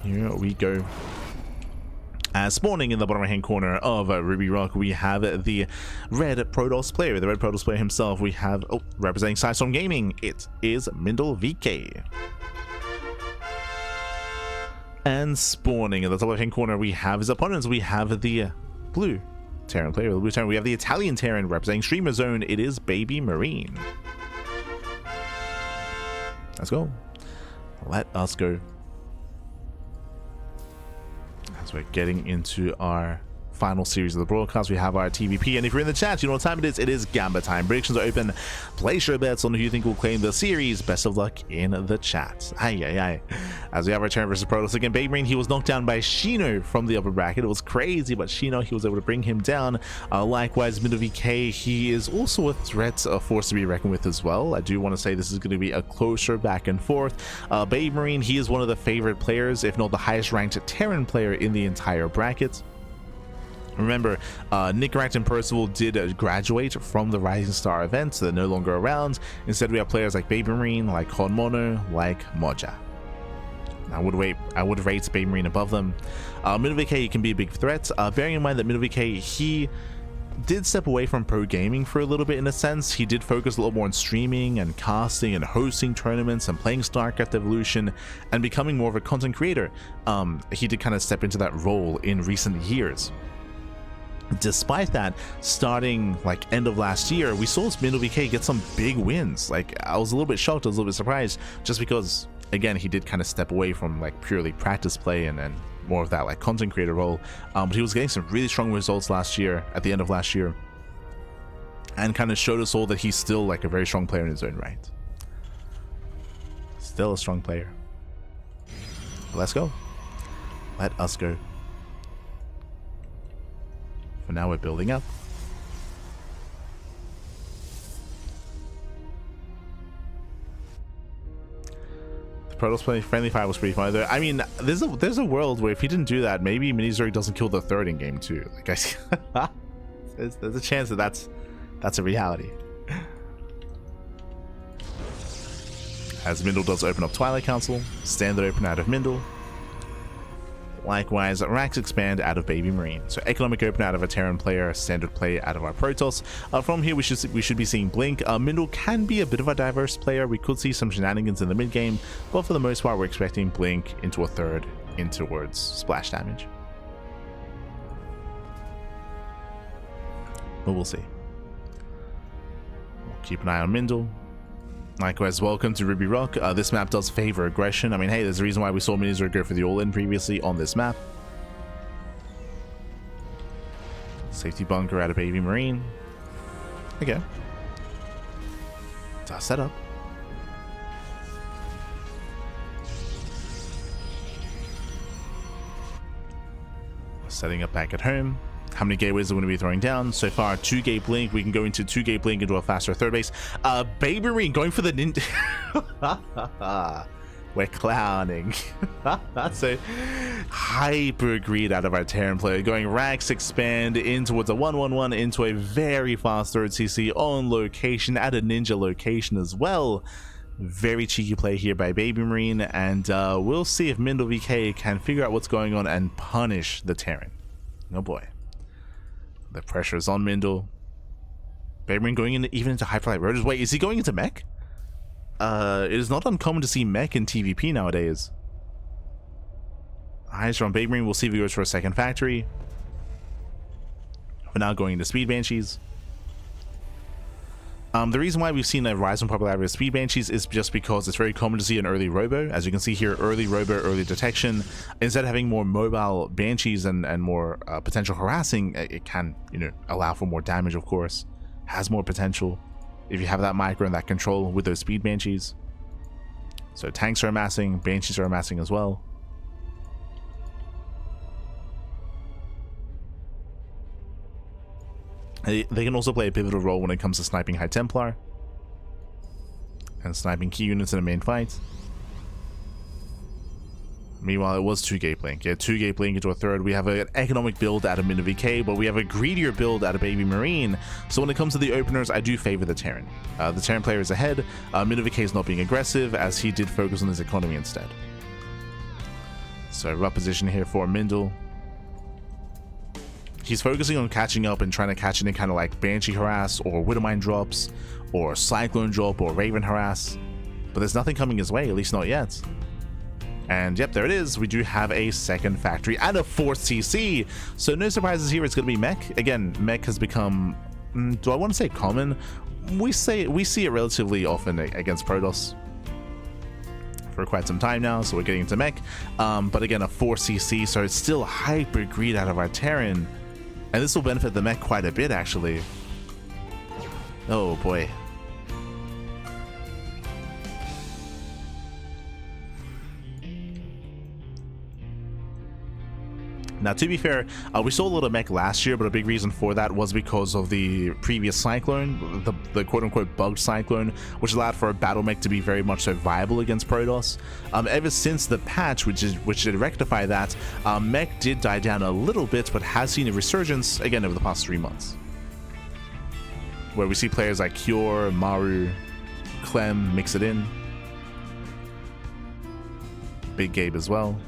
Here we go. Spawning in the bottom right hand corner of Ruby Rock, we have the red Protoss player, the red Protoss player himself. We have, representing Sidestorm Gaming, it is MindelVK. And spawning in the top left hand corner, we have his opponents. We have the blue Terran player, the blue Terran. We have the Italian Terran representing Streamer Zone. It is BabyMarine. Let's go. Let us go. As we're getting into our final series of the broadcast, we have our TvP, and if you're in the chat, you know what time it is Gamba time. Predictions are open. Place your bets on who you think will claim the series. Best of luck in the chat. As we have our Terran versus Protoss again, BabyMarine, he was knocked down by Shino from the upper bracket. It was crazy, but Shino, he was able to bring him down. Likewise, MindelVK, he is also a threat, a force to be reckoned with as well. I do want to say this is going to be a closer back and forth. BabyMarine, he is one of the favorite players, if not the highest ranked Terran player in the entire bracket. Remember, Nick Racked and Percival did graduate from the Rising Star event, so they're no longer around. Instead, we have players like BabyMarine, like Konmono, like Moja. I would rate BabyMarine above them. MindelVK can be a big threat. Bearing in mind that MindelVK, he did step away from pro gaming for a little bit in a sense. He did focus a lot more on streaming and casting and hosting tournaments and playing StarCraft Evolution and becoming more of a content creator. He did kind of step into that role in recent years. Despite that, starting like end of last year, we saw MindelVK get some big wins. Like, I was a little bit shocked, I was a little bit surprised, just because again, he did kind of step away from like purely practice play and more of that like content creator role. But he was getting some really strong results last year, at the end of last year, and kind of showed us all that he's still like a very strong player in his own right. Still a strong player. Let's go. Let us go. For now, we're building up. The Protoss playing friendly fire was pretty fun. I mean, there's a world where if he didn't do that, maybe MiniZerg doesn't kill the third in game 2. Like, I see, there's a chance that that's a reality. As Mindel does open up Twilight Council, standard open out of Mindel. Likewise, racks expand out of BabyMarine. So economic open out of a Terran player, standard play out of our Protoss. From here, we should be seeing Blink. Mindel can be a bit of a diverse player. We could see some shenanigans in the mid game, but for the most part, we're expecting Blink into a third in towards splash damage. But we'll see. We'll keep an eye on Mindel. Likewise, welcome to Ruby Rock. This map does favor aggression. I mean, hey, there's a reason why we saw MiniZerg go for the all-in previously on this map. Safety bunker out of BabyMarine. Okay. It's our setup. Setting up back at home. How many gateways are we going to be throwing down? So far, 2 gate blink. We can go into 2 gate blink into a faster third base. BabyMarine going for the ninja. We're clowning. So hyper greed out of our Terran player, going racks expand in towards a 1-1-1 into a very fast third CC on location at a ninja location as well. Very cheeky play here by BabyMarine, and we'll see if MindelVK can figure out what's going on and punish the Terran. Oh boy. The pressure is on Mindel. BabyMarine going even into Hyperlight Rotors. Wait, is he going into mech? It is not uncommon to see mech in TvP nowadays. Eyes are on BabyMarine. We'll see if he goes for a second factory. For now, going into Speed Banshees. The reason why we've seen a rise in popularity of Speed Banshees is just because it's very common to see an early robo. As you can see here, early robo, early detection. Instead of having more mobile Banshees and more potential harassing, it can, allow for more damage, of course. Has more potential if you have that micro and that control with those Speed Banshees. So tanks are amassing, Banshees are amassing as well. They can also play a pivotal role when it comes to sniping High Templar and sniping key units in a main fight. Meanwhile, it was 2 gate blink. Yeah, 2 gate blink into a third. We have an economic build out of MindelVK, but we have a greedier build out of BabyMarine. So when it comes to the openers, I do favor the Terran. The Terran player is ahead. MindelVK is not being aggressive, as he did focus on his economy instead. So rough position here for Mindel. He's focusing on catching up and trying to catch any kind of like Banshee harass or Widowmine drops or Cyclone drop or Raven harass. But there's nothing coming his way, at least not yet. And yep, there it is. We do have a second factory and a 4th CC. So no surprises here. It's going to be mech. Again, mech has become, do I want to say common? We see it relatively often against Protoss for quite some time now. So we're getting into mech. But again, a 4 CC. So it's still hyper greed out of our Terran. And this will benefit the mech quite a bit, actually. Oh boy. Now, to be fair, we saw a lot of mech last year, but a big reason for that was because of the previous Cyclone, the quote-unquote bugged Cyclone, which allowed for a battle mech to be very much so viable against Protoss. Ever since the patch, which did rectify that, mech did die down a little bit, but has seen a resurgence, again, over the past 3 months. Where we see players like Cure, Maru, Clem mix it in. Big Gabe as well.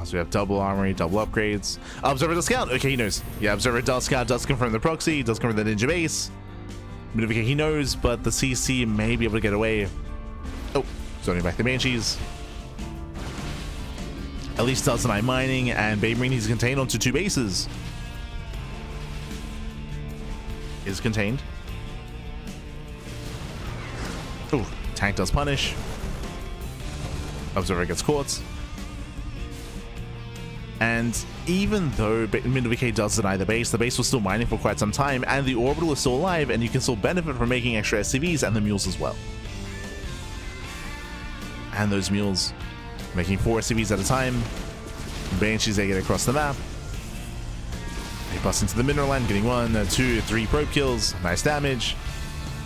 So we have double armory, double upgrades. Observer does scout. Okay, he knows. Yeah, Observer does scout, does confirm the proxy, does confirm the ninja base. MindelVK, he knows, but the CC may be able to get away. Oh, zoning back the Banshees. At least does deny mining, and BabyMarine is contained onto 2 bases. Is contained. Oh, tank does punish. Observer gets caught. And even though MindelVK does deny the base was still mining for quite some time, and the orbital is still alive, and you can still benefit from making extra SCVs and the mules as well. And those mules making 4 SCVs at a time. Banshees, they get across the map. They bust into the mineral line, getting 1, 2, 3 probe kills. Nice damage.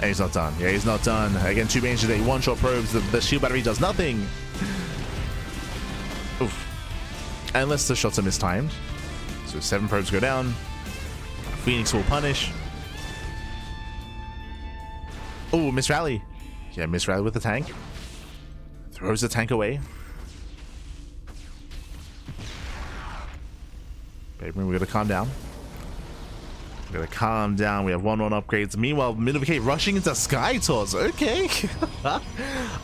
And he's not done. Yeah, he's not done. Again, 2 Banshees, they one-shot probes. The shield battery does nothing. Oof. Unless the shots are mistimed. So 7 probes go down. Phoenix will punish. Oh, miss rally. Yeah, miss rally with the tank. Throws the tank away. Baby, we gotta calm down. We gotta calm down. We have 1-1 upgrades. Meanwhile, MindelVK rushing into Sky Toss. Okay.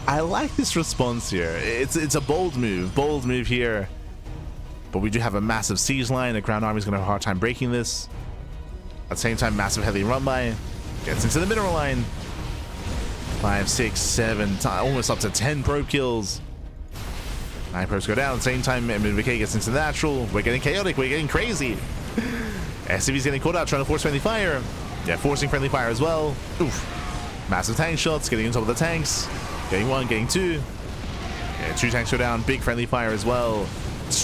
I like this response here. It's a bold move here. But we do have a massive siege line. The ground army is going to have a hard time breaking this. At the same time, massive heavy run by. Gets into the mineral line. 5, 6, 7, almost up to 10 probe kills. 9 probes go down. At the same time, MindelVK gets into the natural. We're getting chaotic. We're getting crazy. SCV's getting caught out, trying to force friendly fire. Yeah, forcing friendly fire as well. Oof. Massive tank shots. Getting on top of the tanks. Getting 1, getting 2. Yeah, 2 tanks go down. Big friendly fire as well.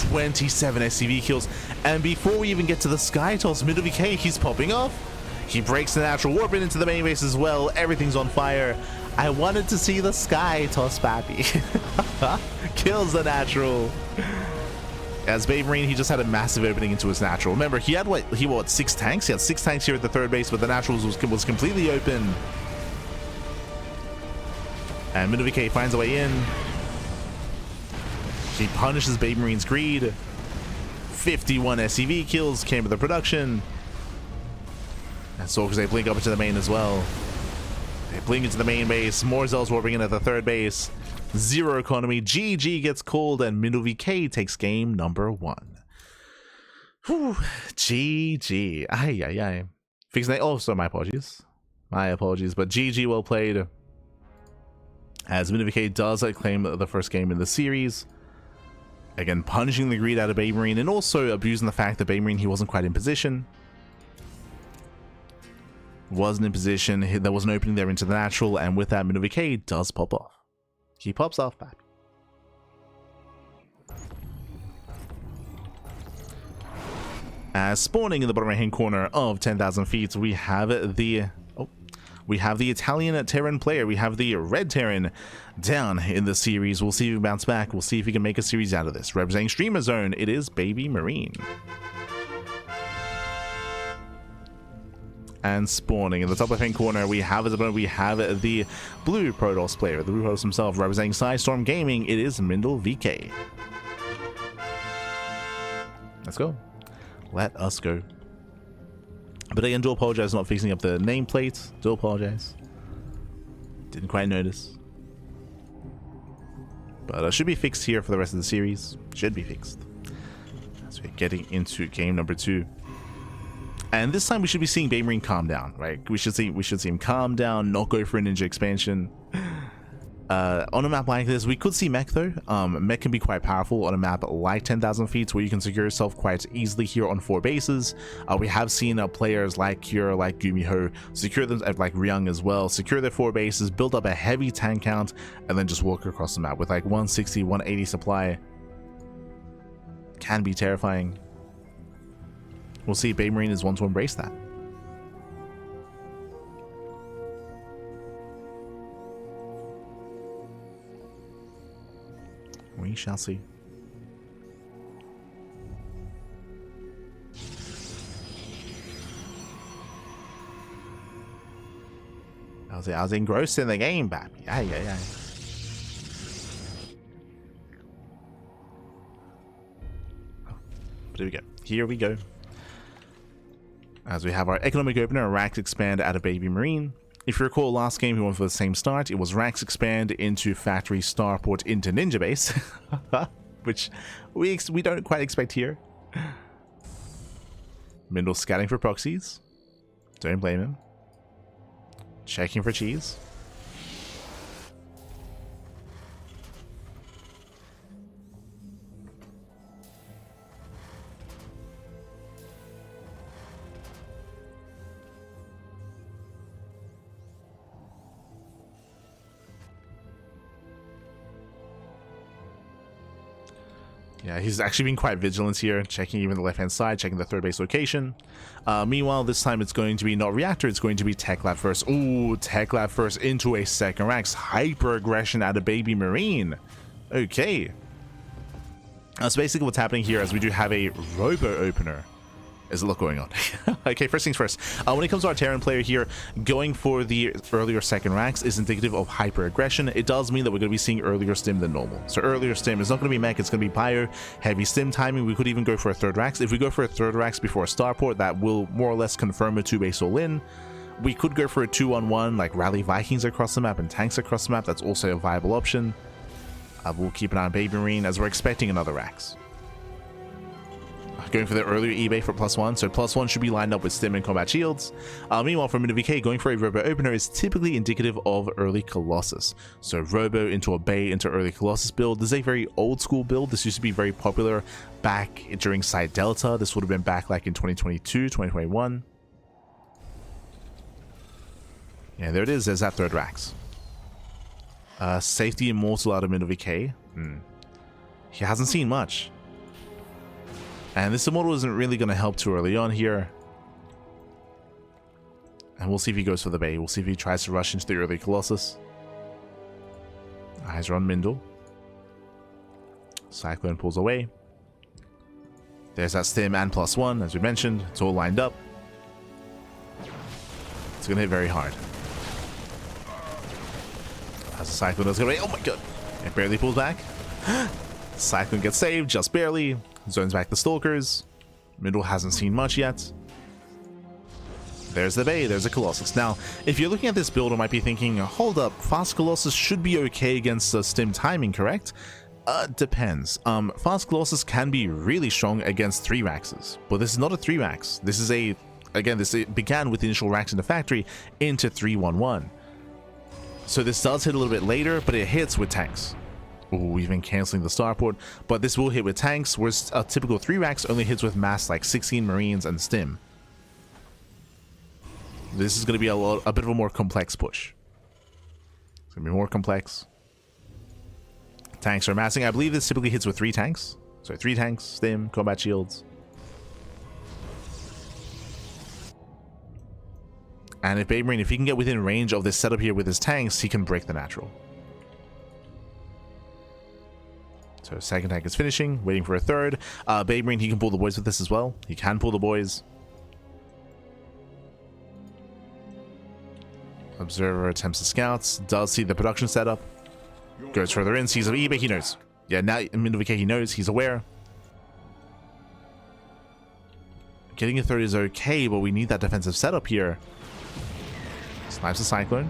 27 SCV kills, and before we even get to the Sky Toss, MindelVK, he's popping off. He breaks the natural warp into the main base as well. Everything's on fire. I wanted to see the Sky Toss, Pappy. Kills the natural. As BabyMarine, he just had a massive opening into his natural. Remember, he had what 6 tanks? He had 6 tanks here at the 3rd base, but the naturals was completely open. And MindelVK finds a way in. He punishes BabyMarine's greed. 51 SCV kills came with the production. And Soldiers, they blink up into the main as well. They blink into the main base. More Zells warping in at the 3rd base. 0 economy. GG gets called, and MindelVK takes game number 1. Whew. GG. Ay, ay, ay. Fixing that. Oh, so my apologies. My apologies. But GG, well played. As MindelVK does claim the first game in the series. Again, punishing the greed out of BabyMarine, and also abusing the fact that BabyMarine, he wasn't quite in position. Wasn't in position. There was an opening there into the natural, and with that, MindelVK does pop off. He pops off back. As spawning in the bottom right hand corner of 10,000 feet, we have the Italian Terran player. We have the Red Terran down in the series. We'll see if he bounce back. We'll see if he can make a series out of this. Representing Streamer Zone, it is BabyMarine. and spawning. In the top left-hand corner, we have the blue Protoss player, the blue Protoss himself, representing Storm Gaming. It is MindelVK. Let's go. Let us go. But again, do apologize for not fixing up the nameplate. Do apologize. Didn't quite notice. But it should be fixed here for the rest of the series. Should be fixed. So we're getting into game number 2. And this time we should be seeing BabyMarine calm down, right? We should see him calm down, not go for a ninja expansion. On a map like this, we could see mech though. Mech can be quite powerful on a map like 10,000 feet, where you can secure yourself quite easily here on 4 bases. We have seen players like Kira, like Gumiho, secure them, like Ryung as well, secure their 4 bases, build up a heavy tank count, and then just walk across the map with like 160, 180 supply. Can be terrifying. We'll see if BabyMarine is one to embrace that. We shall see. I was engrossed in the game, baby. Yeah. But here we go. Here we go. As we have our economic opener, Rax Expand out of BabyMarine. If you recall, last game we went for the same start. It was Rax Expand into Factory Starport into Ninja Base, which we don't quite expect here. Mindel scouting for proxies. Don't blame him. Checking for cheese. Yeah, he's actually been quite vigilant here, checking even the left-hand side, checking the 3rd base location. Meanwhile, this time it's going to be not Reactor, it's going to be Tech Lab first. Ooh, Tech Lab first into a 2nd Rax. Hyper aggression out of BabyMarine. Okay. So basically what's happening here is we do have a Robo Opener. There's a lot going on. Okay, first things first. When it comes to our Terran player here, going for the earlier 2nd Rax is indicative of hyper aggression. It does mean that we're going to be seeing earlier stim than normal. So earlier stim is not going to be mech, it's going to be bio, heavy stim timing. We could even go for a 3rd Rax. If we go for a 3rd Rax before a starport, that will more or less confirm a 2-base all-in. We could go for a 2-on-1, like rally Vikings across the map and tanks across the map. That's also a viable option. We'll keep an eye on BabyMarine as we're expecting another Rax. Going for the earlier eBay for +1, so +1 should be lined up with stim and combat shields. Meanwhile, for MindelVK, going for a Robo Opener is typically indicative of early Colossus. So Robo into a Bay into early Colossus build. This is a very old school build. This used to be very popular back during Site Delta. This would have been back like in 2022, 2021. Yeah, there it is. There's that 3rd Rax. Safety Immortal out of MindelVK. He hasn't seen much. And this Immortal isn't really going to help too early on here. And we'll see if he goes for the Bay. We'll see if he tries to rush into the early Colossus. Eyes are on Mindel. Cyclone pulls away. There's that stim and +1, as we mentioned. It's all lined up. It's going to hit very hard. As the Cyclone does go away. Oh my god. It barely pulls back. Cyclone gets saved, just barely. Zones back the Stalkers. Mindel hasn't seen much yet. There's the Bay, there's a Colossus. Now, if you're looking at this build, you might be thinking, hold up, Fast Colossus should be okay against stim timing, correct? Depends. Fast Colossus can be really strong against 3 Raxes, but this is not a 3 Rax. This is a, again, this began with the initial Rax in the factory into 3-1-1. So this does hit a little bit later, but it hits with tanks. Ooh, even canceling the starport, but this will hit with tanks, whereas a typical 3 Rax only hits with mass like 16 Marines and stim. This is going to be a bit of a more complex push. It's going to be more complex. Tanks are massing. I believe this typically hits with 3 tanks. So 3 tanks, stim, combat shields. And if BabyMarine, if he can get within range of this setup here with his tanks, he can break the natural. So 2nd tank is finishing, waiting for a 3rd. BabyMarine, he can pull the boys with this as well. He can pull the boys. Observer attempts to scouts. Does see the production setup. Goes further in. Sees eBay. He knows. Yeah, now MindelVK, he knows. He's aware. Getting a third is okay, but we need that defensive setup here. Snipes the Cyclone.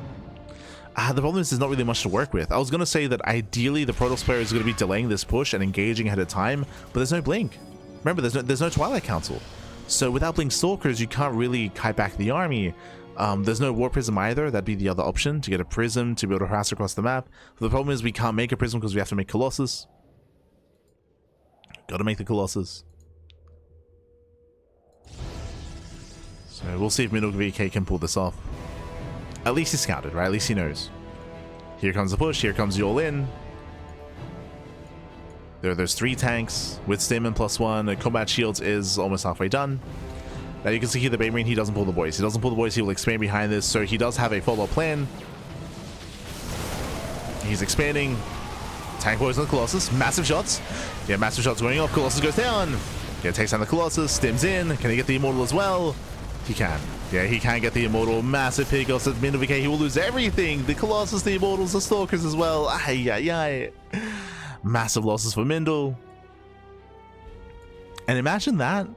The problem is there's not really much to work with. I was going to say that ideally the Protoss player is going to be delaying this push and engaging ahead of time, but there's no Blink. Remember, there's no Twilight Council. So without Blink Stalkers, you can't really kite back the army. There's no War Prism either. That'd be the other option, to get a Prism to be able to harass across the map. But the problem is we can't make a Prism because we have to make Colossus. Got to make the Colossus. So we'll see if MindelVK can pull this off. At least he scouted, right? At least he knows. Here comes the push. Here comes the all-in. There's 3 tanks with stim and +1. The combat shields is almost halfway done. Now you can see here the BabyMarine, he doesn't pull the boys. He doesn't pull the boys. He will expand behind this. So he does have a follow-up plan. He's expanding. Tank boys on the Colossus. Massive shots. Yeah, massive shots going off. Colossus goes down. Yeah, takes down the Colossus. Stims in. Can he get the Immortal as well? He can. Yeah, he can get the Immortal. Massive pickoffs at MindelVK. He will lose everything. The Colossus, the Immortals, the Stalkers as well. Ay, ay, ay. Massive losses for Mindel. And imagine that,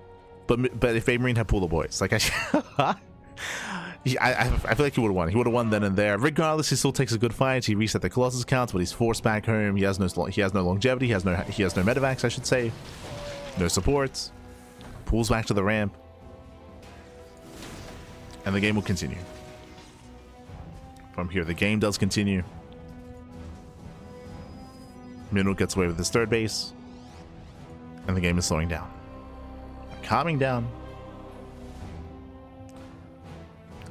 but if BabyMarine had pulled the boys, like I feel like he would have won. He would have won then and there. Regardless, he still takes a good fight. He reset the Colossus counts, but he's forced back home. He has no longevity. He has no medevacs, I should say. No supports. Pulls back to the ramp. And the game will continue. From here, the game does continue. Mindel gets away with his third base. And the game is slowing down. Calming down.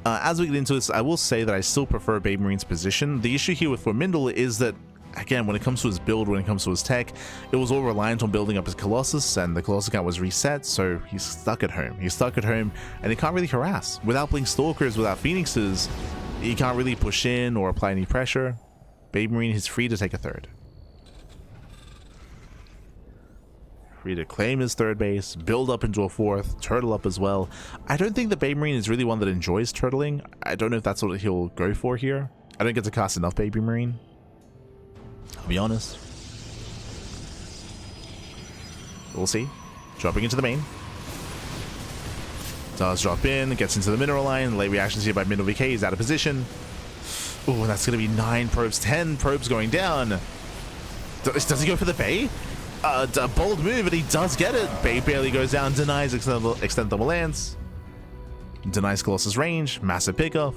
As we get into this, I will say that I still prefer BabyMarine's position. The issue here for Mindel is that, again, when it comes to his build, when it comes to his tech, it was all reliant on building up his Colossus, and the Colossus count was reset, so he's stuck at home. He's stuck at home, and he can't really harass. Without Blink Stalkers, without Phoenixes, he can't really push in or apply any pressure. BabyMarine is free to take a third. Free to claim his third base, build up into a fourth, turtle up as well. I don't think that BabyMarine is really one that enjoys turtling. I don't know if that's what he'll go for here. I don't get to cast enough BabyMarine. I'll be honest. We'll see. Dropping into the main. Does drop in, gets into the mineral line. Late reactions here by MindelVK. He's out of position. Oh, that's going to be 9 probes, 10 probes going down. Does he go for the Bay? A bold move, and he does get it. Bay barely goes down, denies extend double lance. Denies Colossus range. Massive pickoff.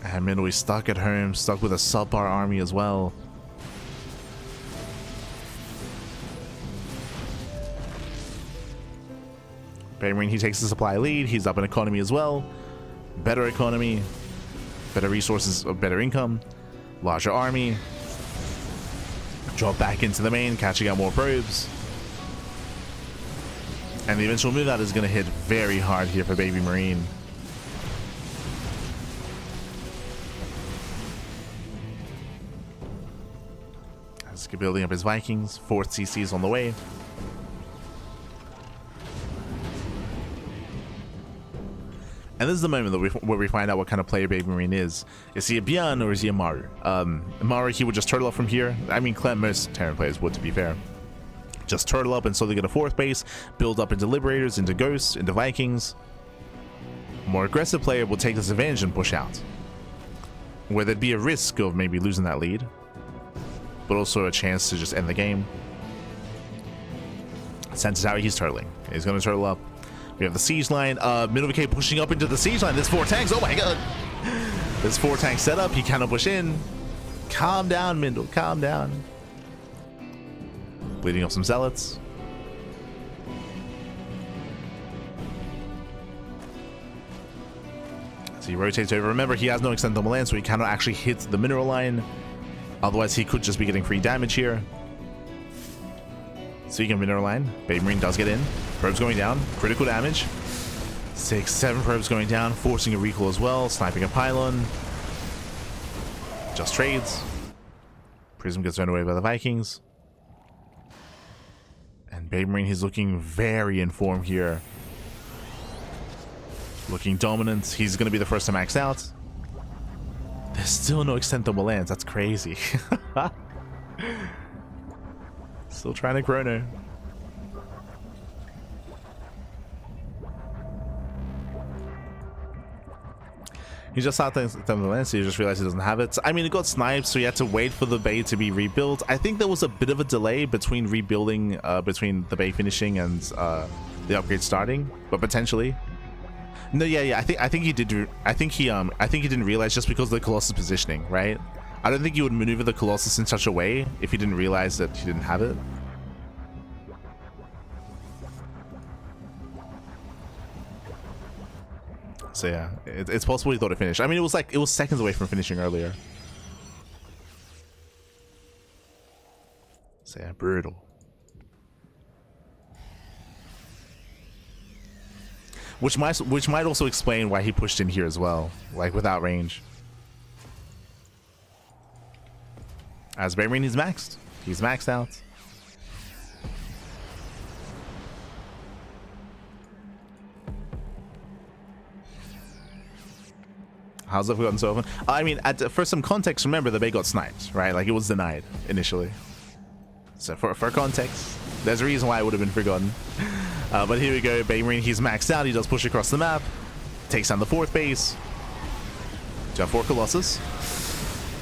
And Mindel is stuck at home, stuck with a subpar army as well. BabyMarine, he takes the supply lead. He's up in economy as well. Better economy, better resources, better income, larger army. Drop back into the main, catching out more probes. And the eventual move out is going to hit very hard here for BabyMarine. Let's keep building up his Vikings. 4th CC is on the way. And this is the moment that where we find out what kind of player BabyMarine is. Is he a Bjorn or is he a Maru? Maru, he would just turtle up from here. I mean, most Terran players would, to be fair. Just turtle up and slowly get a 4th base, build up into Liberators, into Ghosts, into Vikings. A more aggressive player will take this advantage and push out, where there'd be a risk of maybe losing that lead, but also a chance to just end the game. Senses how he's turtling. He's going to turtle up. We have the siege line. MindelVK pushing up into the siege line. There's 4 tanks. Oh my god. There's 4 tanks set up. He cannot push in. Calm down, Mindel. Calm down. Bleeding off some zealots. As he rotates over. Remember, he has no extend double land, so he cannot actually hit the mineral line. Otherwise, he could just be getting free damage here. Speaking of mineral line, BabyMarine does get in. Probes going down. Critical damage. 6, 7 probes going down, forcing a recall as well. Sniping a pylon. Just trades. Prism gets run away by the Vikings. And BabyMarine, he's looking very informed here. Looking dominant. He's going to be the first to max out. There's still no extent double lands. That's crazy. Still trying to chrono. He just saw things the lens, so he just realized he doesn't have it. I mean, it got sniped, so he had to wait for the bay to be rebuilt. I think there was a bit of a delay between rebuilding, between the bay finishing and the upgrade starting, but potentially. No, yeah. I think he did. I think he didn't realize just because of the Colossus positioning, right? I don't think you would maneuver the Colossus in such a way if he didn't realize that he didn't have it. So yeah, it's possible he thought it finished. I mean, it was seconds away from finishing earlier. So yeah, brutal. Which might also explain why he pushed in here as well, like without range. As BabyMarine, he's maxed. He's maxed out. How's that gotten so often? I mean, for some context, remember the bay got sniped, right? Like it was denied initially. So for context, there's a reason why it would have been forgotten. But here we go, BabyMarine, he's maxed out. He does push across the map, takes down the 4th base. We have 4 Colossus.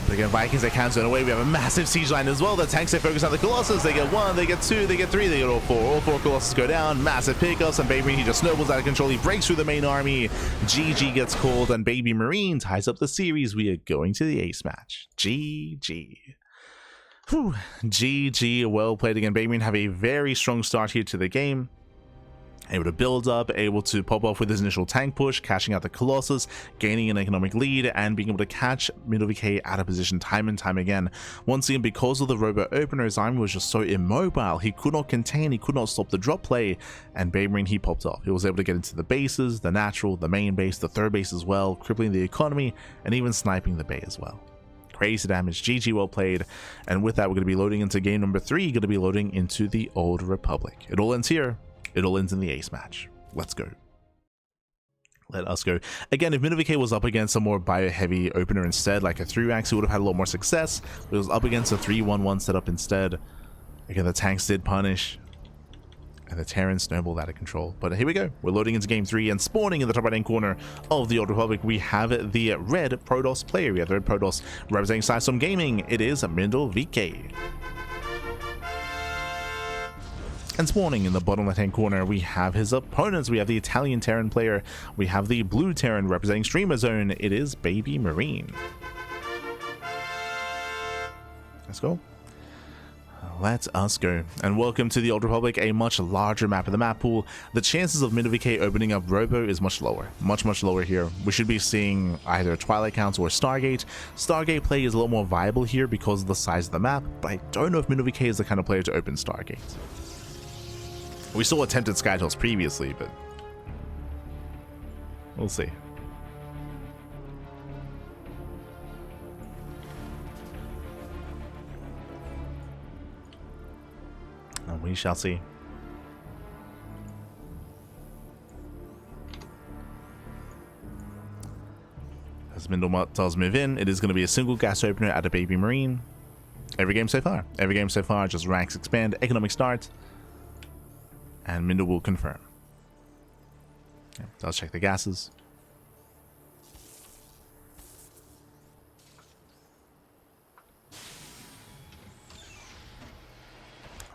But again, Vikings, they can't turn away. We have a massive siege line as well. The tanks, they focus on the Colossus. They get 1, they get 2, they get 3, they get all 4. All 4 Colossus go down. Massive pickups, and BabyMarine, he just snowballs out of control. He breaks through the main army. GG gets called, and BabyMarine ties up the series. We are going to the ace match. GG. Whew. GG, well played again. BabyMarine have a very strong start here to the game. Able to build up, able to pop off with his initial tank push, cashing out the Colossus, gaining an economic lead, and being able to catch MindelVK out of position time and time again. Once again, because of the robot opener, his army was just so immobile. He could not contain, he could not stop the drop play, and BabyMarine, he popped off. He was able to get into the bases, the natural, the main base, the 3rd base as well, crippling the economy, and even sniping the bay as well. Crazy damage. GG, well played. And with that, we're going to be loading into game number 3, going to be loading into the Old Republic. It all ends here. It all ends in the ace match. Let's go. Let us go. Again, if MindelVK was up against a more bio-heavy opener instead, like a 3-rank, he would have had a lot more success. But it was up against a 3-1-1 setup instead. Again, the tanks did punish, and the Terrans snowballed out of control. But here we go. We're loading into game 3, and spawning in the top right-hand corner of the Old Republic, we have the red Protoss player. We have the red Protoss representing System Gaming. It is MindelVK. And spawning in the bottom left-hand corner, we have his opponents. We have the Italian Terran player. We have the blue Terran representing Streamer Zone. It is BabyMarine. Let's go. Let us go. And welcome to the Old Republic, a much larger map of the map pool. The chances of MindelVK opening up Robo is much lower. Much lower here. We should be seeing either Twilight Counts or Stargate. Stargate play is a lot more viable here because of the size of the map, but I don't know if MindelVK is the kind of player to open Stargate. We saw attempted Skytels previously, but we'll see. And we shall see. As Mindel does move in, it is going to be a single gas opener at a BabyMarine. Every game so far. Every game so far, just ranks expand, economic start. And Mindel will confirm. Yeah, let's check the gases.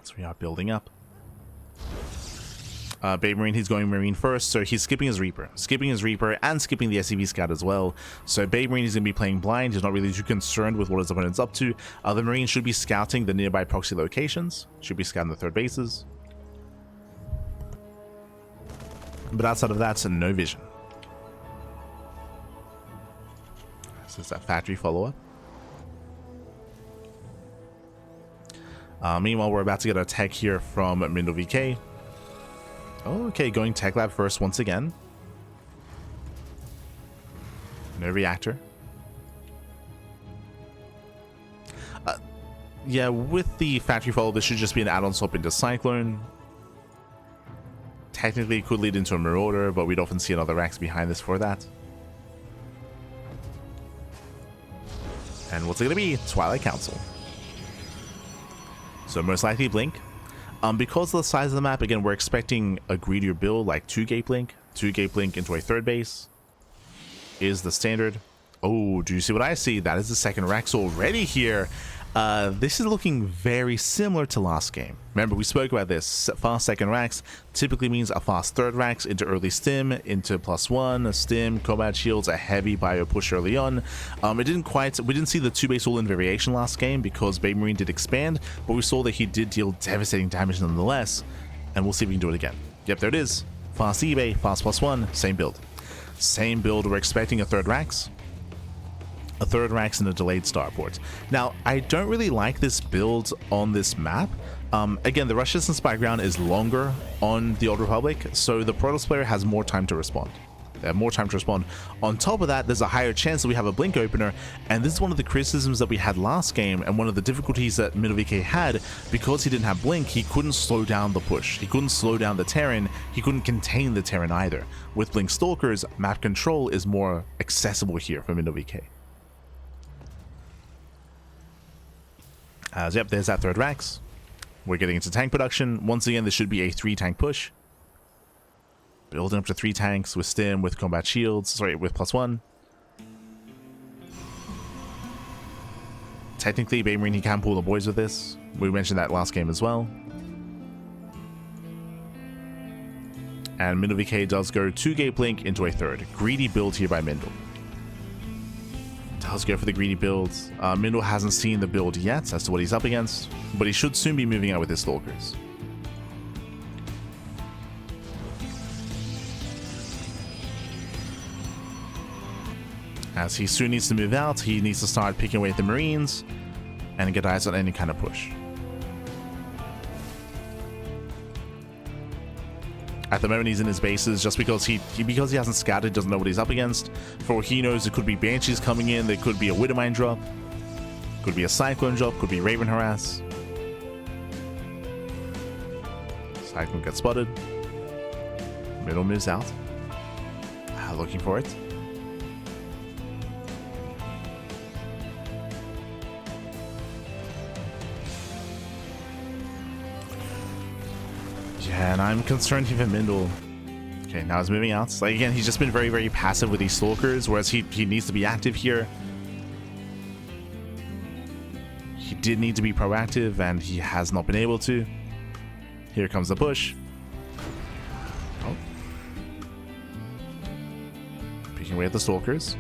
So we are building up. BabyMarine, he's going Marine first, so he's skipping his Reaper. Skipping his Reaper and skipping the SCV Scout as well. So BabyMarine is going to be playing blind. He's not really too concerned with what his opponent's up to. The Marine should be scouting the nearby proxy locations. Should be scouting the 3rd bases. But outside of that, no vision. So it's that factory follow-up. Meanwhile, we're about to get our tech here from MindelVK. Oh, okay, going tech lab first once again. No reactor. Yeah, with the factory follow, this should just be an add-on swap into Cyclone. Technically, it could lead into a Marauder, but we'd often see another Rex behind this for that. And what's it going to be? Twilight Council. So most likely Blink. Because of the size of the map, again, we're expecting a greedier build like 2-gate Blink. 2-gate Blink into a third base is the standard. Oh, do you see what I see? That is the second Rex already here. This is looking very similar to last game. Remember, we spoke about this. Fast second Rex typically means a fast third Rex into early stim, into +1, a stim, combat shields, a heavy bio push early on. We didn't see the 2-base all-in variation last game because BabyMarine did expand, but we saw that he did deal devastating damage nonetheless, and we'll see if we can do it again. Yep, there it is. Fast eBay, fast +1, same build. Same build, we're expecting a third Rex. A third Rex and a delayed starport. Now, I don't really like this build on this map. Again, the rush distance background is longer on the Old Republic, so the Protoss player has more time to respond. They have more time to respond. On top of that, there's a higher chance that we have a blink opener, and this is one of the criticisms that we had last game, and one of the difficulties that MindelVK had. Because he didn't have blink, he couldn't slow down the push. He couldn't slow down the Terran. He couldn't contain the Terran either. With blink stalkers, map control is more accessible here for MindelVK. Yep, there's that third Rex. We're getting into tank production. Once again, this should be a 3-tank push. Building up to 3 tanks with stim, with combat shields, sorry, with +1. Technically, BabyMarine, he can pull the boys with this. We mentioned that last game as well. And MindelVK does go 2-gate blink into a third. Greedy build here by Mindel. Does go for the greedy builds. Mindel hasn't seen the build yet as to what he's up against, but he should soon be moving out with his stalkers. As he soon needs to move out, he needs to start picking away at the Marines and get eyes on any kind of push. At the moment, he's in his bases just because he hasn't scouted, doesn't know what he's up against. For what he knows, it could be Banshees coming in, there could be a Widowmine drop, could be a Cyclone drop, could be Raven harass. Cyclone gets spotted. Middle moves out. Looking for it. Yeah, and I'm concerned here for Mindel. Okay, now he's moving out. Like, again, he's just been very, very passive with these stalkers, whereas he needs to be active here. He did need to be proactive, and he has not been able to. Here comes the push. Oh. Picking away at the stalkers.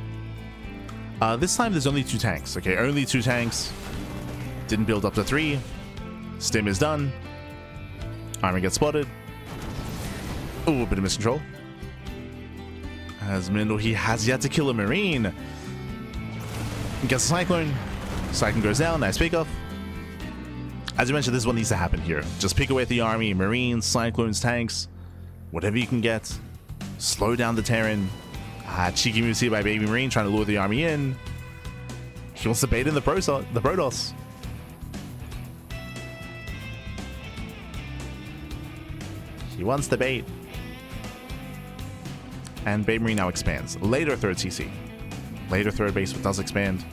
This time there's only 2 tanks. Okay, only 2 tanks. Didn't build up to 3. Stim is done. Army gets spotted. Oh, a bit of miscontrol. As Mindel, he has yet to kill a Marine. Gets a Cyclone. Cyclone goes down. Nice pick off. As you mentioned, this is what needs to happen here. Just pick away at the army. Marines, Cyclones, tanks. Whatever you can get. Slow down the Terran. Cheeky moves here by BabyMarine, trying to lure the army in. He wants to bait in the Protoss. He wants the bait. And BabyMarine now expands. Later third CC. Later third base does expand.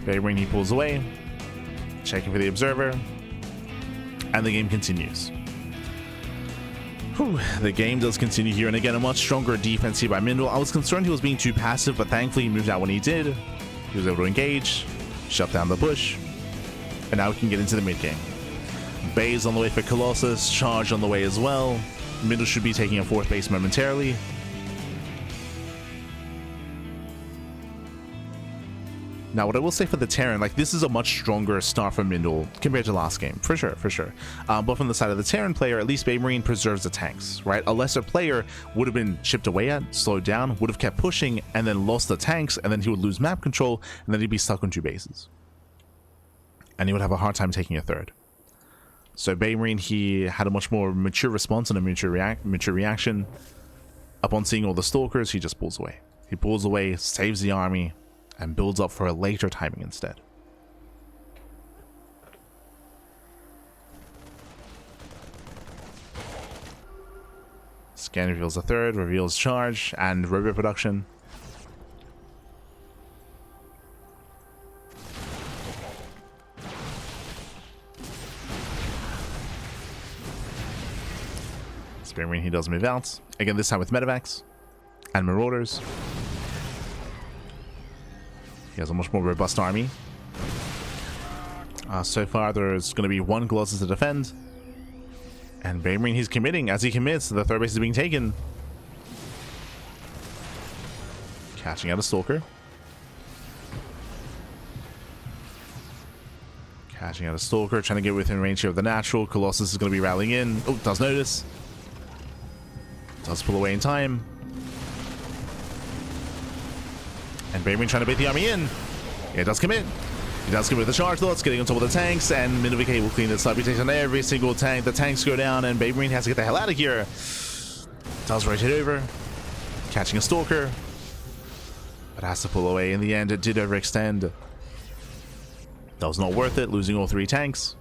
BabyMarine, he pulls away. Checking for the observer. And the game continues. Whew, the game does continue here. And again, a much stronger defense here by Mindel. I was concerned he was being too passive, but thankfully he moved out when he did. He was able to engage. Shut down the bush. And now we can get into the mid game. Bays on the way for Colossus, charge on the way as well. Mindel should be taking a 4th base momentarily. Now, what I will say for the Terran, like, this is a much stronger start for Mindel compared to last game, for sure. But from the side of the Terran player, at least BabyMarine preserves the tanks, right? A lesser player would have been chipped away at, slowed down, would have kept pushing, and then lost the tanks, and then he would lose map control, and then he'd be stuck on 2 bases. And he would have a hard time taking a 3rd. So BabyMarine, he had a much more mature response and a mature reaction. Upon seeing all the stalkers, he just pulls away. He pulls away, saves the army, and builds up for a later timing instead. Again, reveals a third, reveals charge, and robo production. BabyMarine, he does move out. Again, this time with medevacs and marauders. He has a much more robust army. So far, there's going to be one Colossus to defend. And BabyMarine, he's committing. As he commits, the third base is being taken. Catching out a Stalker. Catching out a Stalker, trying to get within range here of the natural. Colossus is going to be rallying in. Oh, does notice. Does pull away in time. And BabyMarine trying to bait the army in. Yeah, it does commit. He does commit with the charge lots, getting on top of the tanks, and MindelVK will clean this up. He takes on every single tank. The tanks go down, and BabyMarine has to get the hell out of here. Does rotate over. Catching a Stalker. But has to pull away. In the end, it did overextend. That was not worth it, losing all 3 tanks.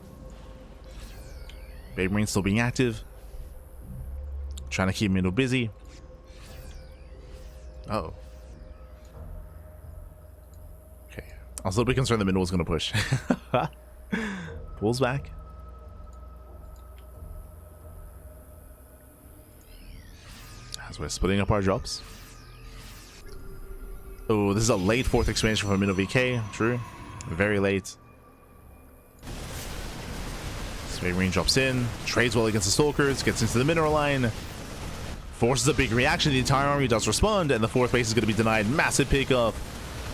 BabyMarine still being active. Trying to keep Mindel busy. Oh. Okay. I was a little bit concerned that Mindel was going to push. Pulls back. As we're splitting up our drops. Oh, this is a late 4th expansion for MindelVK. True. Very late. So BabyMarine drops in. Trades well against the Stalkers. Gets into the mineral line. Forces a big reaction. The entire army does respond, and the 4th base is going to be denied. Massive pickup.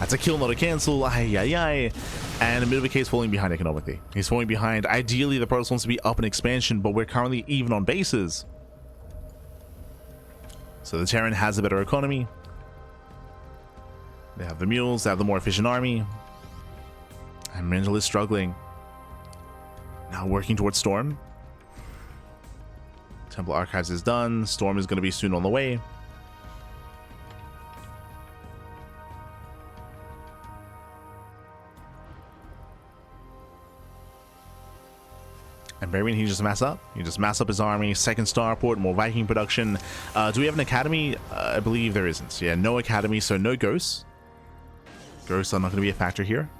That's a kill, not a cancel. Ay, ay, ay. And MindelVK is falling behind economically. He's falling behind. Ideally, the Protoss wants to be up in expansion, but we're currently even on bases. So the Terran has a better economy. They have the mules. They have the more efficient army. And Mindel is struggling. Now working towards Storm. Temple Archives is done. Storm is going to be soon on the way. And BabyMarine, he just mass up. He just mass up his army. 2nd starport, more Viking production. Do we have an academy? I believe there isn't. Yeah, no academy, so no ghosts. Ghosts are not going to be a factor here.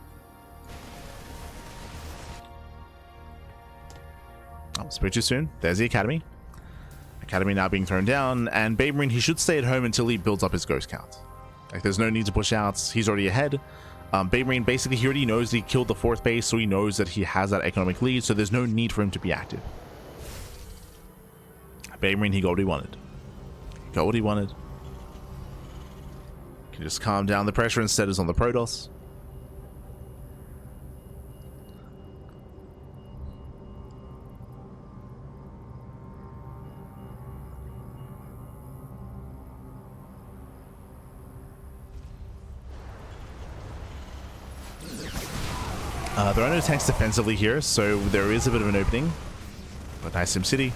Oh, spoke too soon. There's the academy. Academy now being thrown down, and BabyMarine, he should stay at home until he builds up his ghost count. Like, there's no need to push out. He's already ahead. BabyMarine, basically, he already knows he killed the 4th base, so he knows that he has that economic lead, so there's no need for him to be active. BabyMarine, he got what he wanted. Got what he wanted. Can just calm down. The pressure instead is on the Protoss. There are no tanks defensively here, so there is a bit of an opening. But nice SimCity.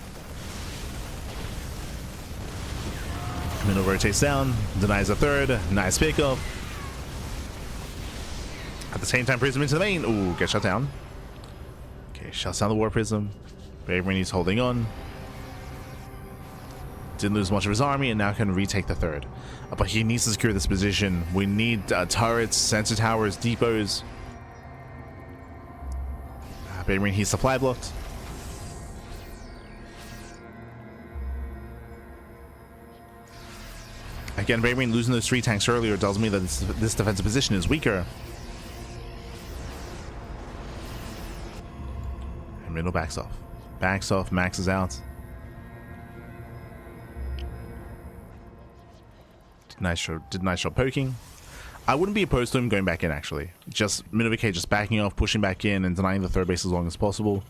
Mindel rotates down, denies a 3rd. Nice pickup. At the same time, Prism into the main. Ooh, get shut down. Okay, shuts down the War Prism. BabyMarine is holding on. Didn't lose much of his army, and now can retake the 3rd. But he needs to secure this position. We need turrets, sensor towers, depots. BabyMarine, he's supply blocked. Again, BabyMarine losing those 3 tanks earlier tells me that this defensive position is weaker. And Mindel backs off. Backs off, maxes out. Did nice job poking. I wouldn't be opposed to him going back in, actually. Just MindelVK just backing off, pushing back in, and denying the 3rd base as long as possible.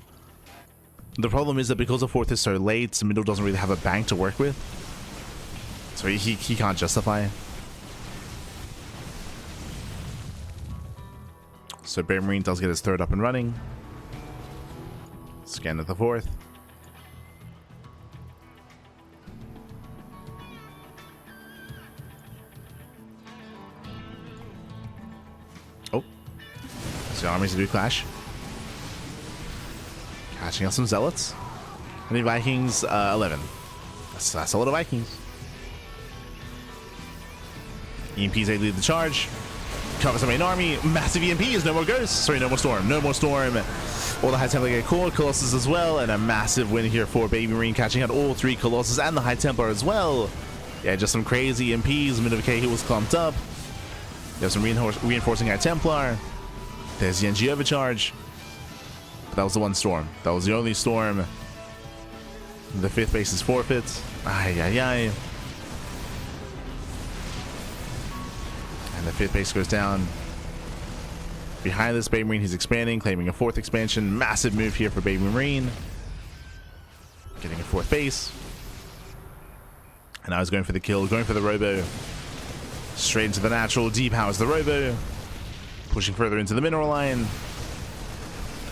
The problem is that because the 4th is so late, Mindel doesn't really have a bank to work with. So he can't justify. So BabyMarine does get his 3rd up and running. Scan at the 4th. So armies do clash. Catching out some zealots. How many Vikings? 11. That's a lot of Vikings. EMP's able to lead the charge. Covers the main army. Massive EMPs. No more ghosts. Sorry, no more storm. No more storm. All the High Templar get caught. Colossus as well. And a massive win here for BabyMarine, catching out all 3 Colossus and the High Templar as well. Yeah, just some crazy EMPs. MindelVK who was clumped up. There's some reinforcing High Templar. There's the NG overcharge. But that was the one storm. That was the only storm. The 5th base is forfeit. Ay, ay, ay. And the 5th base goes down. Behind this, BabyMarine, he's expanding, claiming a 4th expansion. Massive move here for BabyMarine. Getting a 4th base. And now he's going for the kill, going for the robo. Straight into the natural, depowers the robo. Pushing further into the mineral line.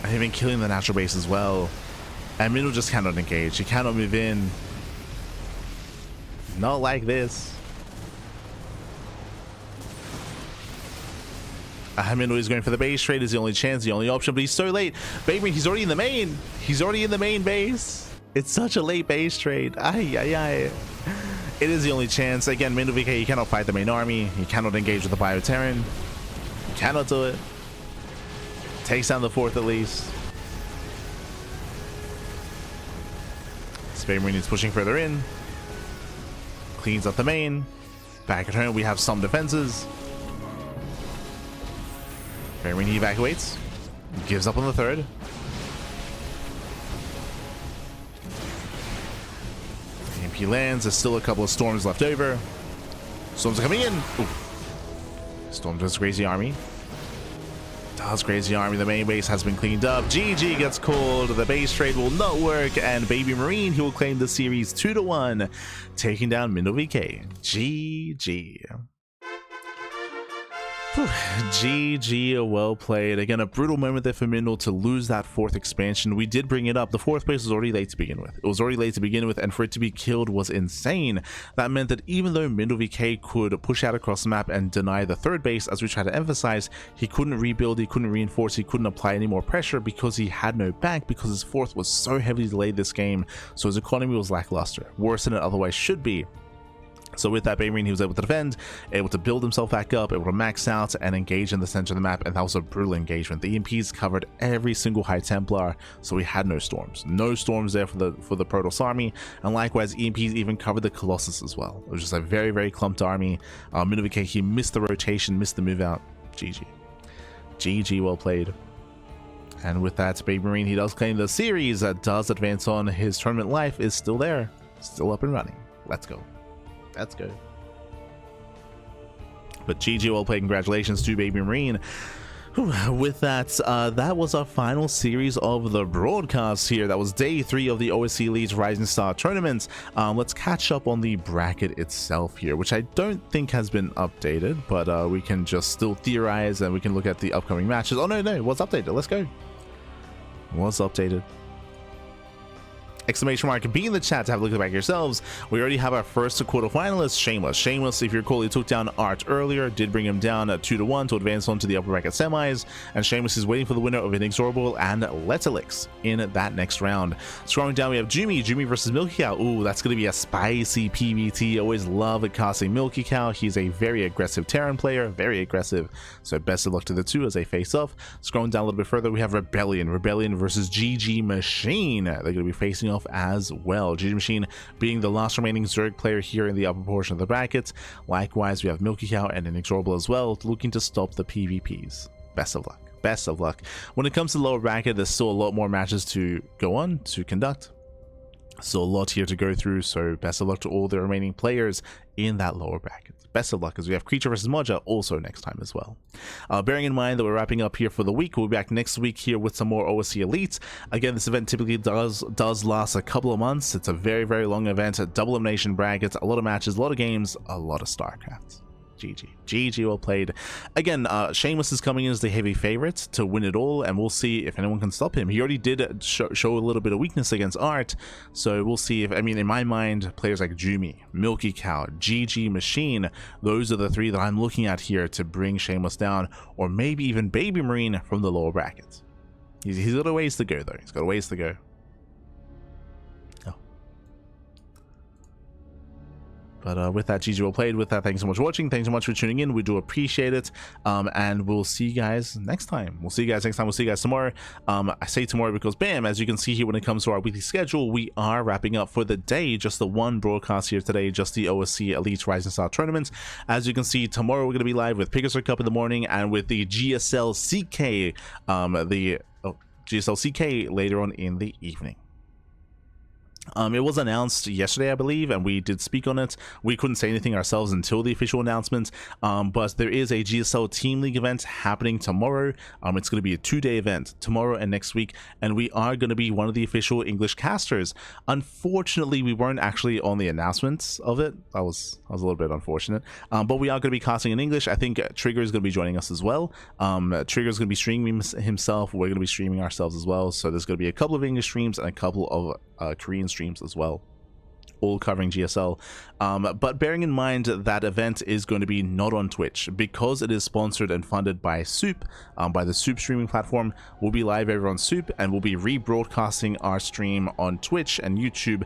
And even killing the natural base as well. And Mindel just cannot engage. He cannot move in. Not like this. Mindel is going for the base trade. Is the only chance, the only option, but he's so late. BabyMarine, he's already in the main. He's already in the main base. It's such a late base trade. Ay, ay, ay. It is the only chance. Again, MindelVK, he cannot fight the main army. He cannot engage with the Bioterran. He cannot do it. Takes down the 4th at least. BabyMarine is pushing further in. Cleans up the main. Back at home, we have some defenses. BabyMarine evacuates. Gives up on the 3rd. EMP lands. There's still a couple of storms left over. Storms are coming in. Ooh. Storm does crazy army. Does crazy army. The main base has been cleaned up. GG gets called. The base trade will not work. And BabyMarine, he will claim the series 2-1, taking down MindelVK. GG. Whew. GG, well played. Again, a brutal moment there for Mindel to lose that 4th expansion. We did bring it up. The 4th place was already late to begin with. It was already late to begin with, and for it to be killed was insane. That meant that even though MindelVK could push out across the map and deny the 3rd base, as we try to emphasize, he couldn't rebuild, he couldn't reinforce, he couldn't apply any more pressure because he had no back, because his 4th was so heavily delayed this game, so his economy was lackluster, worse than it otherwise should be. So with that, BabyMarine, he was able to defend, able to build himself back up, able to max out and engage in the center of the map, and that was a brutal engagement. The EMPs covered every single High Templar, so we had no storms. No storms there for the Protoss army, and likewise, EMPs even covered the Colossus as well. It was just a very, very clumped army. MindelVK, he missed the rotation, missed the move out. GG. GG, well played. And with that, BabyMarine, he does claim the series, does advance on. His tournament life is still there, still up and running. Let's go. Let's go. But GG, well played. Congratulations to BabyMarine. With that, that was our final series of the broadcast here. That was day 3 of the OSC Elite Rising Star tournament. Let's catch up on the bracket itself here, which I don't think has been updated, but we can just still theorize and we can look at the upcoming matches. Oh, no, what's updated? Let's go. What's updated? Exclamation mark, be in the chat to have a look at the back yourselves. We already have our first quarterfinalist, Shameless. Shameless, if you recall, he took down Art earlier, did bring him down at 2-1 to advance on to the upper bracket semis, and Shameless is waiting for the winner of Inexorable and Letalix in that next round. Scrolling down, we have Jumi versus Milky Cow. Ooh, that's going to be a spicy PvT. Always love casting Milky Cow. He's a very aggressive Terran player, very aggressive, so best of luck to the two as they face off. Scrolling down a little bit further, we have Rebellion versus GG Machine. They're going to be facing off as well. GG Machine being the last remaining Zerg player here in the upper portion of the bracket. Likewise, we have Milky Cow and Inexorable as well, looking to stop the PvPs. Best of luck. Best of luck. When it comes to the lower bracket, there's still a lot more matches to go on, to conduct. Still a lot here to go through, so best of luck to all the remaining players in that lower bracket. Best of luck, as we have Creature versus Moja also next time as well. Bearing in mind that we're wrapping up here for the week, we'll be back next week here with some more OSC Elite. Again, this event typically does last a couple of months. It's a very, very long event, a double elimination bracket, a lot of matches, a lot of games, a lot of StarCraft. GG, well played. Again, Shameless is coming in as the heavy favorite to win it all, and we'll see if anyone can stop him. He already did show a little bit of weakness against Art, so we'll see if, I mean, in my mind, players like Jumi, Milky Cow, GG Machine, those are the 3 that I'm looking at here to bring Shameless down, or maybe even BabyMarine from the lower bracket. He's got a ways to go, though. He's got a ways to go. But with that, GG well played. With that, thanks so much for watching. Thanks so much for tuning in. We do appreciate it. And we'll see you guys next time. We'll see you guys next time. We'll see you guys tomorrow. I say tomorrow because, bam, as you can see here, when it comes to our weekly schedule, we are wrapping up for the day. Just the one broadcast here today, just the OSC Elite Rising Star tournament. As you can see, tomorrow we're going to be live with Pickers Cup in the morning and with the GSL CK, GSL CK later on in the evening. It was announced yesterday, I believe, and we did speak on it. We couldn't say anything ourselves until the official announcement, but there is a GSL Team League event happening tomorrow. It's going to be a 2-day event, tomorrow and next week, and we are going to be one of the official English casters. Unfortunately, we weren't actually on the announcements of it. That was a little bit unfortunate, but we are going to be casting in English. I think Trigger is going to be joining us as well. Trigger is going to be streaming himself. We're going to be streaming ourselves as well, so there's going to be a couple of English streams and a couple of Korean streams as well, all covering GSL. But bearing in mind that event is going to be not on Twitch because it is sponsored and funded by Soup, by the Soup streaming platform. We'll be live over on Soup, and we'll be rebroadcasting our stream on Twitch and YouTube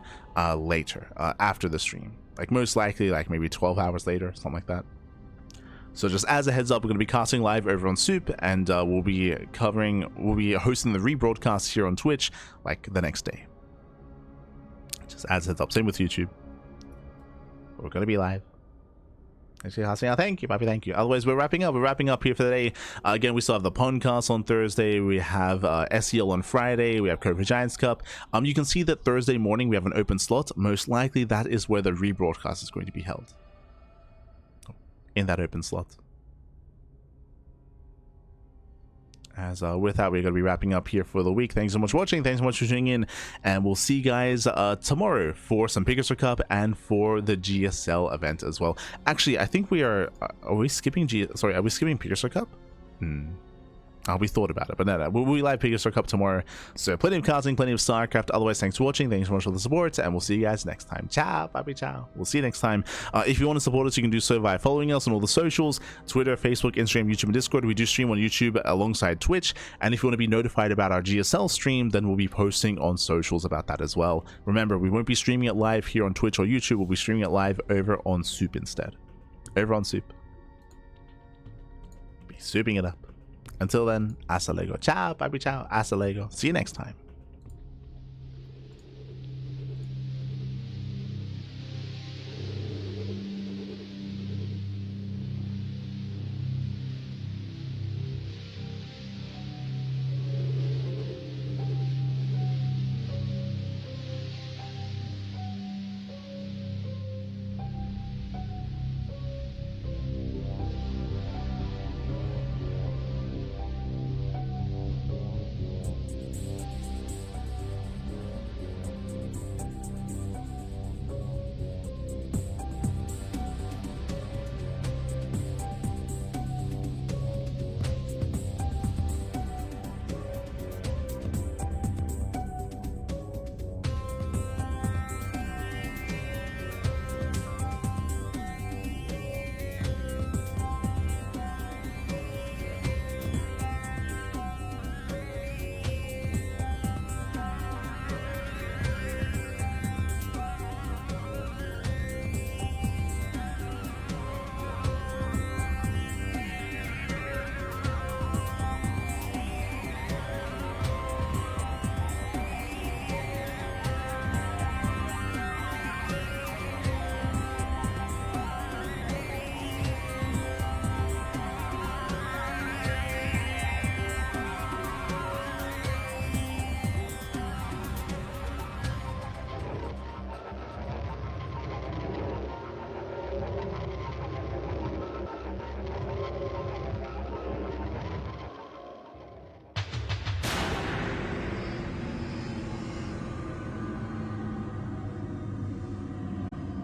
later, after the stream, like most likely like maybe 12 hours later, something like that. So just as a heads up, we're going to be casting live over on Soup, and we'll be hosting the rebroadcast here on Twitch like the next day. Just as a heads up. Same with YouTube. We're going to be live. Thank you, Bobby. Thank you. Otherwise, we're wrapping up. We're wrapping up here for the day. Again, we still have the podcast on Thursday. We have SEL on Friday. We have Cobra Giants Cup. You can see that Thursday morning we have an open slot. Most likely that is where the rebroadcast is going to be held. In that open slot. As with that, we're going to be wrapping up here for the week. Thanks so much for watching. Thanks so much for tuning in. And we'll see you guys tomorrow for some Pickers Cup and for the GSL event as well. Actually, I think we are we skipping are we skipping Pickers Cup? We thought about it, but no, we'll be live Pickers Cup tomorrow. So plenty of casting, plenty of StarCraft. Otherwise, thanks for watching. Thanks so much for the support, and we'll see you guys next time. Ciao, bye, ciao. We'll see you next time. If you want to support us, you can do so by following us on all the socials: Twitter, Facebook, Instagram, YouTube, and Discord. We do stream on YouTube alongside Twitch. And if you want to be notified about our GSL stream, then we'll be posting on socials about that as well. Remember, we won't be streaming it live here on Twitch or YouTube. We'll be streaming it live over on Soup instead. Over on Soup. Be souping it up. Until then, hasta luego. Ciao, bye, ciao, hasta luego. See you next time.